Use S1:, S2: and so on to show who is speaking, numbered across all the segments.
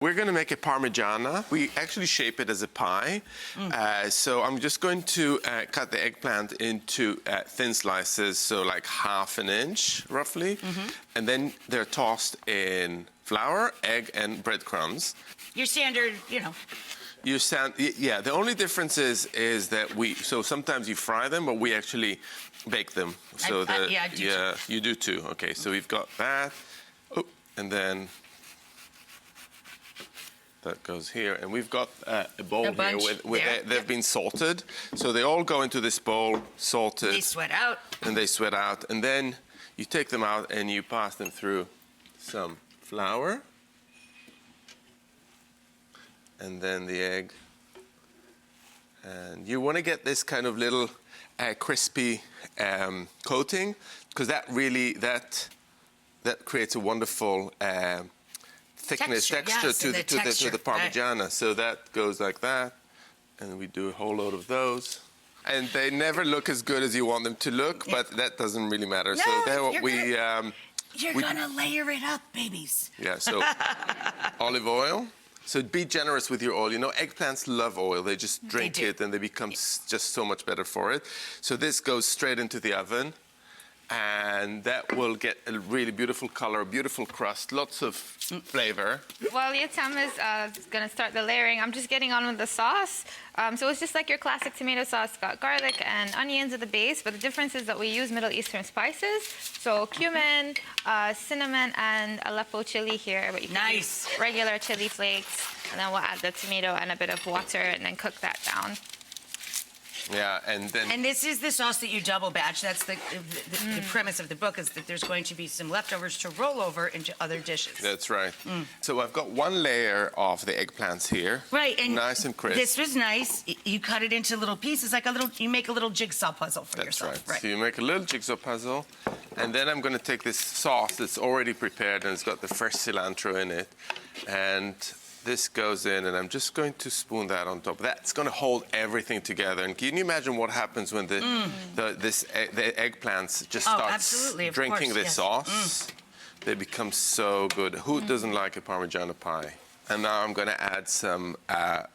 S1: We're going to make a Parmigiana. We actually shape it as a pie. So I'm just going to cut the eggplant into thin slices, so like half an inch, roughly. And then they're tossed in flour, egg, and breadcrumbs.
S2: Your standard, you know.
S1: Yeah, the only difference is that so sometimes you fry them, but we actually bake them. So
S2: I do too.
S1: You do too. Okay, so we've got that. Oh, and then that goes here, and we've got a bowl here they've been salted, so they all go into this bowl, salted.
S2: They sweat out.
S1: And they sweat out, and then you take them out and you pass them through some flour, and then the egg, and you want to get this kind of little crispy coating, because that creates a wonderful texture to the Parmigiana. Right. So that goes like that, and we do a whole load of those. And they never look as good as you want them to look, but that doesn't really matter.
S2: No,
S1: so there
S2: you're gonna layer it up, babies.
S1: Yeah, so olive oil. So be generous with your oil. You know, eggplants love oil. They just drink it, and they become just so much better for it. So this goes straight into the oven. And that will get a really beautiful color, a beautiful crust, lots of flavor.
S3: While Yotam is going to start the layering, I'm just getting on with the sauce. So it's just like your classic tomato sauce. It's got garlic and onions at the base, but the difference is that we use Middle Eastern spices. So cumin, cinnamon, and Aleppo chili here. But you can use regular chili flakes, and then we'll add the tomato and a bit of water, and then cook that down.
S1: Yeah, and then...
S2: And this is the sauce that you double batch. That's the premise of the book, is that there's going to be some leftovers to roll over into other dishes.
S1: That's right. So I've got one layer of the eggplants here.
S2: Right, and
S1: nice and crisp.
S2: This was nice. You cut it into little pieces, like you make a little jigsaw puzzle for yourself.
S1: That's right. So you make a little jigsaw puzzle, and then I'm going to take this sauce that's already prepared, and it's got the fresh cilantro in it, and this goes in, and I'm just going to spoon that on top. That's going to hold everything together. And can you imagine what happens when the eggplants just start drinking this sauce? They become so good. Who doesn't like a Parmigiana pie? And now I'm going to add some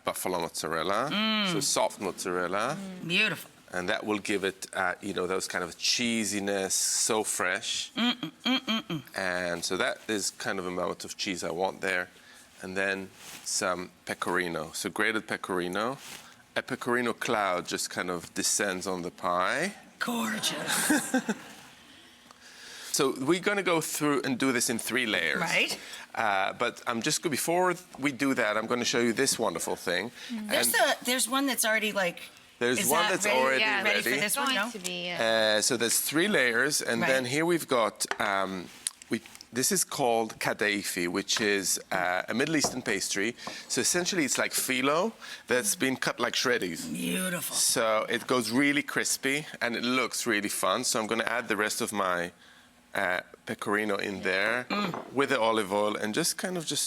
S1: buffalo mozzarella, so soft mozzarella.
S2: Beautiful.
S1: And that will give it, you know, those kind of cheesiness, so fresh. And so that is kind of the amount of cheese I want there. And then some pecorino, so grated pecorino. A pecorino cloud just kind of descends on the pie.
S2: Gorgeous.
S1: So we're going to go through and do this in 3 layers.
S2: Right.
S1: But before we do that, I'm going to show you this wonderful thing.
S2: There's one that's already like...
S1: There's one that's already ready.
S2: For this one, no?
S1: So there's 3 layers, and then here we've got... This is called kadaifi, which is a Middle Eastern pastry. So essentially, it's like phyllo that's been cut like shreddies.
S2: Beautiful.
S1: So it goes really crispy, and it looks really fun. So I'm going to add the rest of my pecorino in there with the olive oil, and just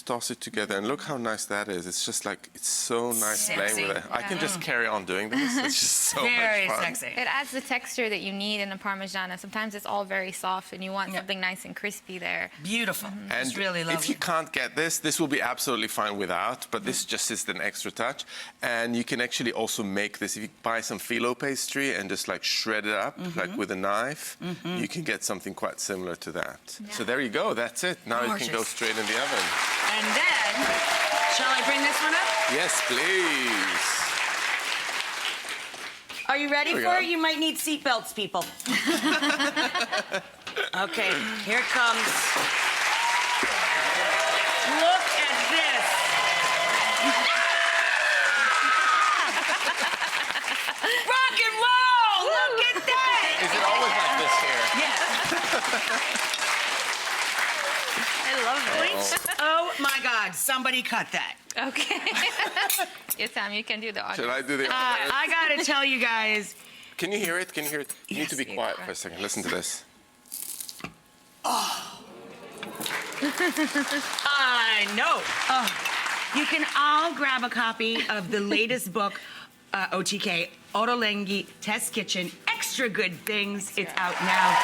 S1: toss it together. And look how nice that is. It's just like, it's so nice playing with it. I can just carry on doing this. It's just so much fun.
S2: Very sexy.
S3: It adds the texture that you need in a Parmigiana. Sometimes it's all very soft, and you want something nice and crispy there.
S2: Beautiful.
S1: And
S2: it's really lovely.
S1: If you can't get this will be absolutely fine without, but this just is an extra touch. And you can actually also make this. If you buy some phyllo pastry and just like shred it up, like with a knife, you can get something quite similar to that. Yeah. So there you go, that's it. Now it can go straight in the oven.
S2: And then, shall I bring this one up?
S1: Yes, please.
S2: Are you ready for it? You might need seatbelts, people. Okay, here it comes. Look at this. Rock and roll! Look at that!
S1: Is it always like this here?
S2: Yes.
S3: I love it.
S2: Oh my God, somebody cut that.
S3: Okay. Yotam, you can do the audio.
S1: Should I do the audio?
S2: I gotta tell you guys.
S1: Can you hear it? Can you hear it? You need to be quiet for a second. Listen to this.
S2: Oh. I know. Oh. You can all grab a copy of the latest book, OTK, Ottolenghi Test Kitchen, Extra Good Things. It's out now.